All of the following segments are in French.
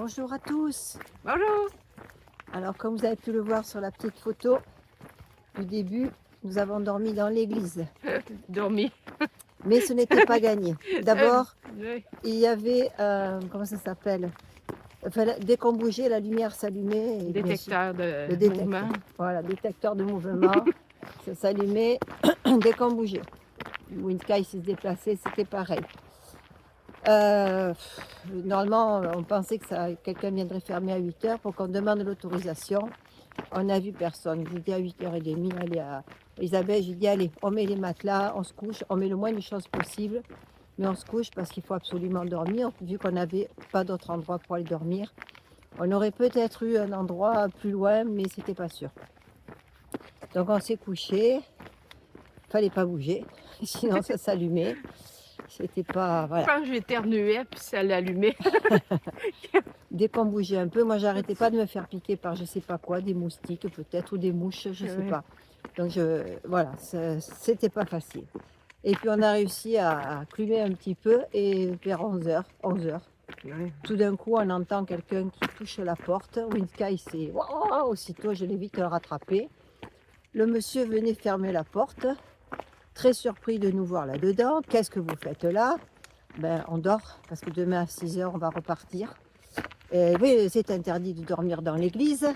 Bonjour à tous. Bonjour. Alors comme vous avez pu le voir sur la petite photo du début, nous avons dormi dans l'église. Dormi. Mais ce n'était pas gagné. D'abord, Oui. il y avait, comment ça s'appelle? Enfin, dès qu'on bougeait, la lumière s'allumait. Et bien sûr, Détecteur de le détecteur. mouvement. Voilà, détecteur de mouvement. Ça s'allumait dès qu'on bougeait. Windsky s'il se déplaçait, c'était pareil. Normalement, on pensait que quelqu'un viendrait fermer à 8 h pour qu'on demande l'autorisation. On n'a vu personne. J'ai dit à 8 h 30, allez à Isabelle, j'ai dit allez, on met les matelas, on se couche, on met le moins de choses possible, mais on se couche parce qu'il faut absolument dormir, vu qu'on n'avait pas d'autre endroit pour aller dormir. On aurait peut-être eu un endroit plus loin, mais c'était pas sûr. Donc on s'est couché, fallait pas bouger, sinon ça s'allumait. C'était pas, voilà. Quand j'éternuais, puis ça l'allumait. Dès qu'on bougeait un peu, moi j'arrêtais pas de me faire piquer par je sais pas quoi, des moustiques peut-être ou des mouches, je sais Oui. pas. Donc voilà, c'était pas facile. Et puis on a réussi à clumer un petit peu et vers 11 h, Oui. tout d'un coup on entend quelqu'un qui touche la porte. Windsky s'est aussitôt, je l'ai vite rattrapé. Le monsieur venait fermer la porte, très surpris de nous voir là-dedans. Qu'est-ce que vous faites là? Ben on dort parce que demain à 6 h on va repartir. Et oui, c'est interdit de dormir dans l'église.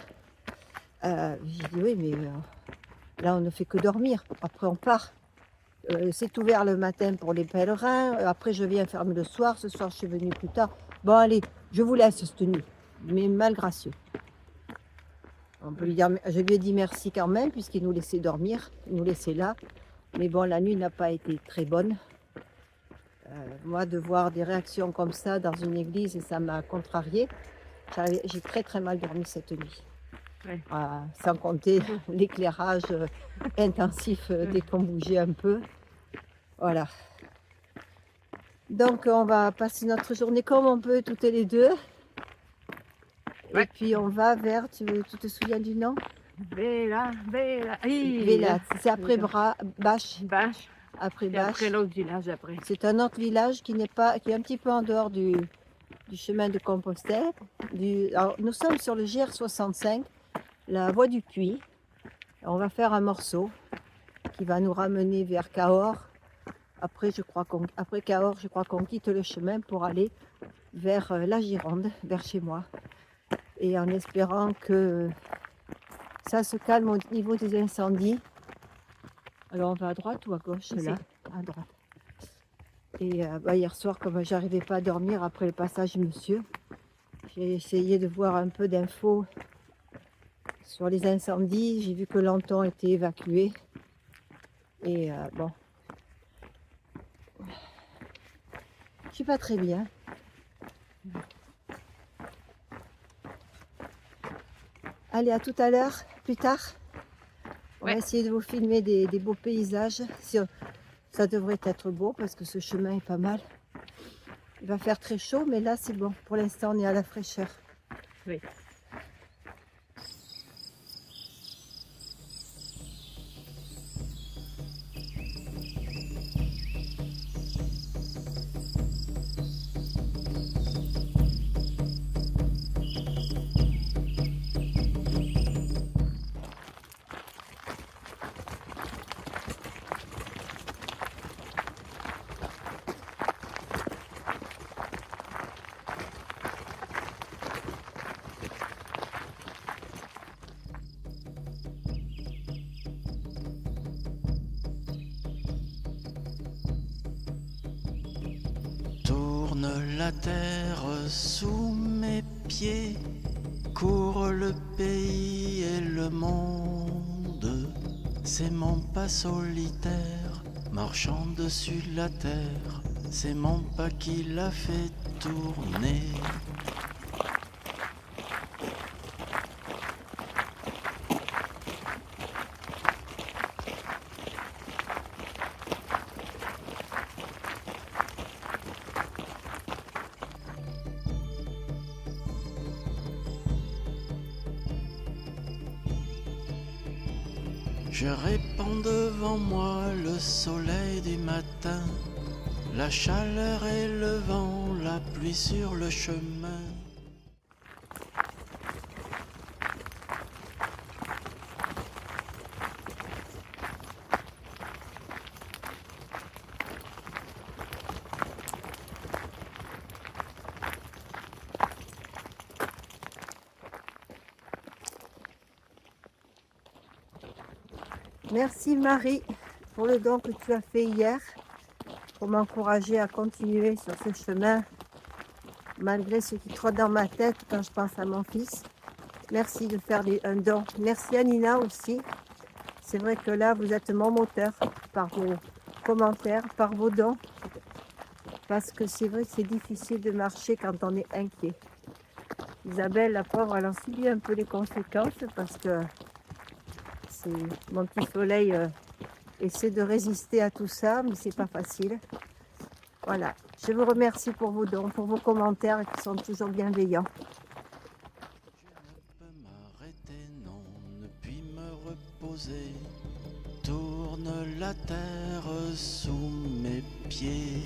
J'ai dit oui, mais là on ne fait que dormir. Après on part. C'est ouvert le matin pour les pèlerins. Après je viens fermer le soir. Ce soir je suis venue plus tard. Bon allez, je vous laisse cette nuit. Mais mal gracieux. On peut lui dire, je lui ai dit merci quand même puisqu'il nous laissait dormir. Il nous laissait là. Mais bon, la nuit n'a pas été très bonne. Moi, de voir des réactions comme ça dans une église, ça m'a contrariée. J'ai très très mal dormi cette nuit. Oui. Sans compter l'éclairage intensif dès qu'on bougeait un peu. Voilà. Donc on va passer notre journée comme on peut toutes les deux. Ouais. Et puis on va vers, tu te souviens du nom? Véla. Vélat, c'est après Bâche. Bâche. Après Et Bâche. après l'autre village après. C'est un autre village qui est un petit peu en dehors du chemin de Compostelle. Alors, nous sommes sur le GR65, la voie du Puy. On va faire un morceau qui va nous ramener vers Cahors. Après Cahors, je crois qu'on quitte le chemin pour aller vers la Gironde, vers chez moi. Et en espérant que ça se calme au niveau des incendies. Alors on va à droite ou à gauche? Ici. Là, à droite. Et hier soir, comme j'arrivais pas à dormir après le passage monsieur, j'ai essayé de voir un peu d'infos sur les incendies. J'ai vu que Lanton était évacué. Et bon, je suis pas très bien. Allez, à tout à l'heure, plus tard. On va essayer de vous filmer des beaux paysages. Ça devrait être beau parce que ce chemin est pas mal. Il va faire très chaud, mais là c'est bon. Pour l'instant, on est à la fraîcheur. Oui. Tourne la terre sous mes pieds, court le pays et le monde. C'est mon pas solitaire, marchant dessus la terre, c'est mon pas qui l'a fait tourner. Je répands devant moi le soleil du matin, la chaleur et le vent, la pluie sur le chemin. Merci Marie pour le don que tu as fait hier, pour m'encourager à continuer sur ce chemin, malgré ce qui trotte dans ma tête quand je pense à mon fils. Merci de faire un don. Merci à Nina aussi. C'est vrai que là, vous êtes mon moteur par vos commentaires, par vos dons. Parce que c'est vrai que c'est difficile de marcher quand on est inquiet. Isabelle, la pauvre, elle en subit un peu les conséquences parce que mon petit soleil essaie de résister à tout ça, mais c'est pas facile. Voilà, je vous remercie pour vos dons, pour vos commentaires qui sont toujours bienveillants. Je ne peux m'arrêter, non, ne puis me reposer. Tourne la terre sous mes pieds.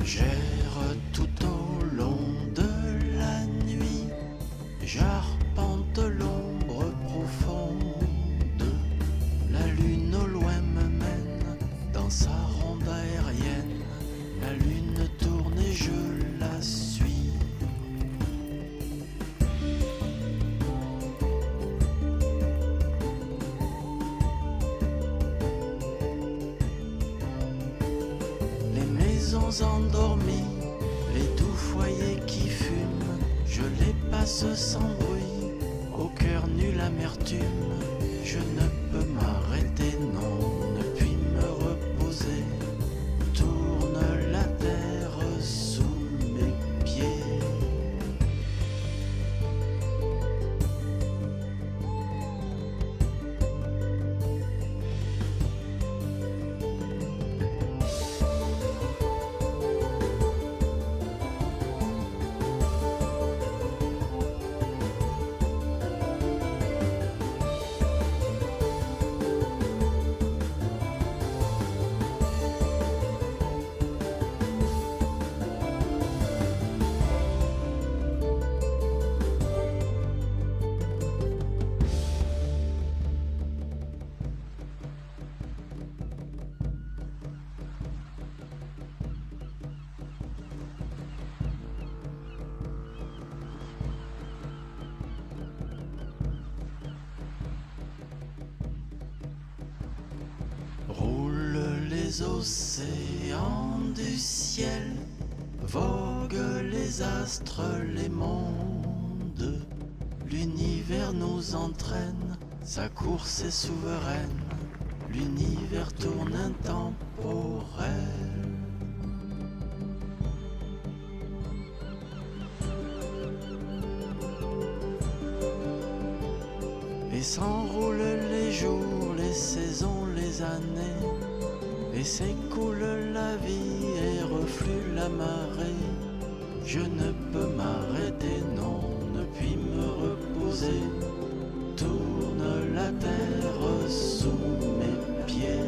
J'erre tout au long de la nuit, j'arpente l'ombre profonde. La lune au loin me mène dans sa ronde aérienne. La lune tourne et je la suis. Les maisons endormies, les doux foyers qui fument, je les passe sans bruit, au cœur nulle amertume. Je ne peux m'arrêter, non, ne puis me reposer. Tourne la terre sous mes pieds. Roulent les océans du ciel, voguent les astres, les mondes. L'univers nous entraîne, sa course est souveraine. L'univers tourne intemporel. Et s'enroulent les jours, les saisons, les années, et s'écoule la vie et reflue la marée. Je ne peux m'arrêter, non, ne puis me reposer. Tourne la terre sous mes pieds.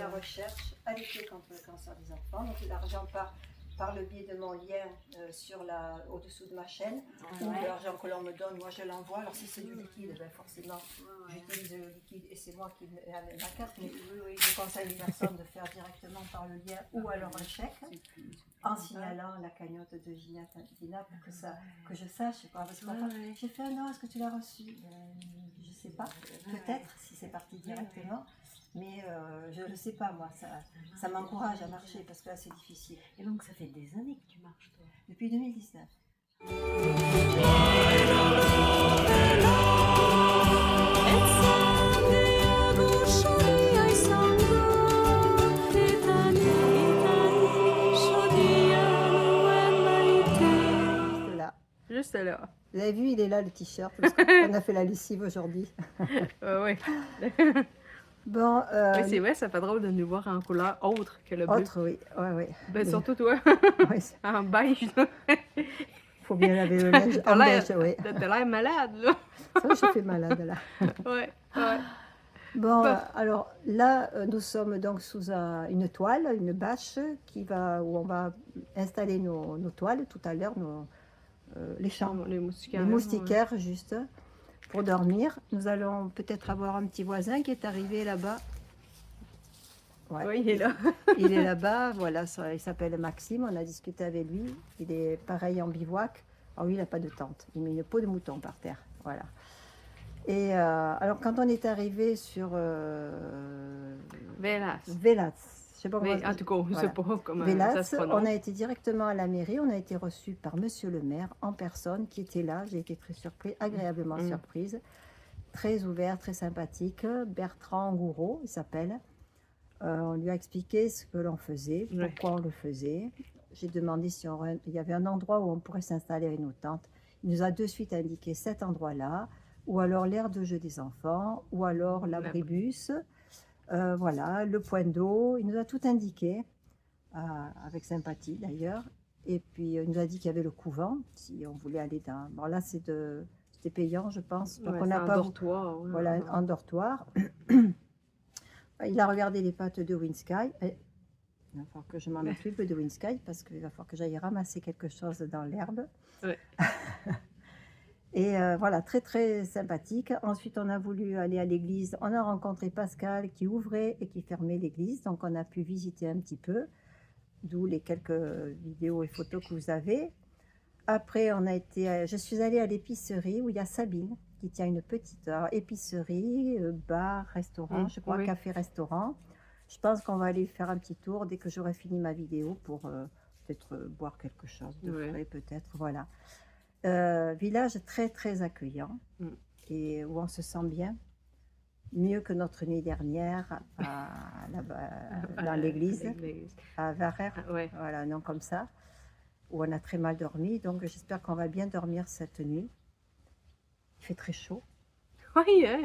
la recherche à lutter contre le cancer des enfants. Donc l'argent part par le biais de mon lien au-dessous de ma chaîne, ou l'argent que l'on me donne, moi je l'envoie. Alors si c'est du liquide, ben forcément j'utilise le liquide et c'est moi qui mets ma carte, mais je conseille aux personnes de faire directement par le lien ou alors un chèque, en signalant la cagnotte de Gina pour que je sache. Parce que parfois, j'ai fait un an, est-ce que tu l'as reçu? Je ne sais pas, peut-être si c'est parti directement. Mais je ne le sais pas, moi, ça m'encourage à marcher parce que là c'est difficile. Et donc ça fait des années que tu marches, toi? Depuis 2019. Là. Juste là. Vous avez vu, il est là le t-shirt, parce qu'on a fait la lessive aujourd'hui. Oui. Bon, Oui, c'est vrai, ça fait drôle de nous voir en couleur autre que le bleu. autre, oui. Ouais. Ben, surtout toi, Ouais, en beige. faut bien laver le linge en beige, oui. T'as l'air malade, là. Ça, je suis malade, là. Ouais. Bon, alors là, nous sommes donc sous une toile, une bâche où on va installer nos toiles tout à l'heure, les chambres, Les moustiquaires. les moustiquaires juste pour dormir. Nous allons peut-être avoir un petit voisin qui est arrivé là-bas. Ouais. Oui, il est là. Il est là-bas, voilà, il s'appelle Maxime, on a discuté avec lui. Il est pareil en bivouac. Alors lui, il n'a pas de tente, il met une peau de mouton par terre, voilà. Et alors quand on est arrivé sur Vélas. je sais pas comment En tout cas, je ne sais pas comment Vélas, ça se prononce. on a été directement à la mairie, on a été reçu par monsieur le maire en personne qui était là. J'ai été très surprise, agréablement surprise, très ouvert, très sympathique. Bertrand Gouraud, il s'appelle. On lui a expliqué ce que l'on faisait, pourquoi on le faisait. J'ai demandé il y avait un endroit où on pourrait s'installer avec nos tentes. Il nous a de suite indiqué cet endroit-là, ou alors l'aire de jeu des enfants, ou alors l'abribus. Voilà, le point d'eau, il nous a tout indiqué, avec sympathie d'ailleurs. Et puis il nous a dit qu'il y avait le couvent, si on voulait aller dans... Bon là c'était payant je pense. Donc on n'a pas... dortoir. Ouais, voilà, en dortoir. Il a regardé les pattes de Winsky. Il va falloir que je m'en occupe de Winsky parce qu'il va falloir que j'aille ramasser quelque chose dans l'herbe. Ouais. Et voilà, très très sympathique. Ensuite, on a voulu aller à l'église. On a rencontré Pascal qui ouvrait et qui fermait l'église. Donc, on a pu visiter un petit peu, d'où les quelques vidéos et photos que vous avez. Après, je suis allée à l'épicerie où il y a Sabine qui tient une petite épicerie, bar, restaurant, je crois, café-restaurant. Je pense qu'on va aller faire un petit tour dès que j'aurai fini ma vidéo pour peut-être boire quelque chose de frais, peut-être, voilà. Village très très accueillant et où on se sent bien, mieux que notre nuit dernière dans l'église à Varère, voilà, non comme ça, où on a très mal dormi. Donc j'espère qu'on va bien dormir cette nuit. Il fait très chaud. Oui, hein,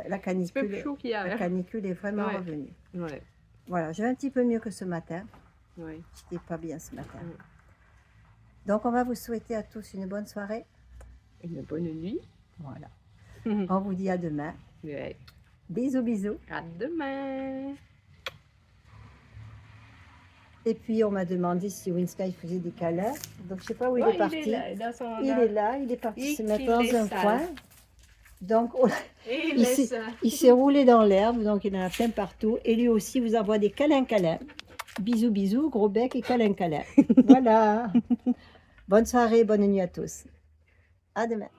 la canicule, plus chaud qu'hier. La canicule est vraiment revenue. Ouais. Voilà, je vais un petit peu mieux que ce matin. Ouais. J'étais pas bien ce matin. Donc, on va vous souhaiter à tous une bonne soirée. Une bonne nuit. Voilà. On vous dit à demain. Ouais. Bisous, bisous. À demain. Et puis, on m'a demandé si Winsky faisait des câlins. Donc, je ne sais pas où il est parti. Il est là, il est parti se mettre dans un coin. Donc, il s'est roulé dans l'herbe, donc il en a plein partout. Et lui aussi vous envoie des câlins. Bisous, bisous, gros bec et câlin. Voilà. Bonne soirée, bonne nuit à tous. À demain.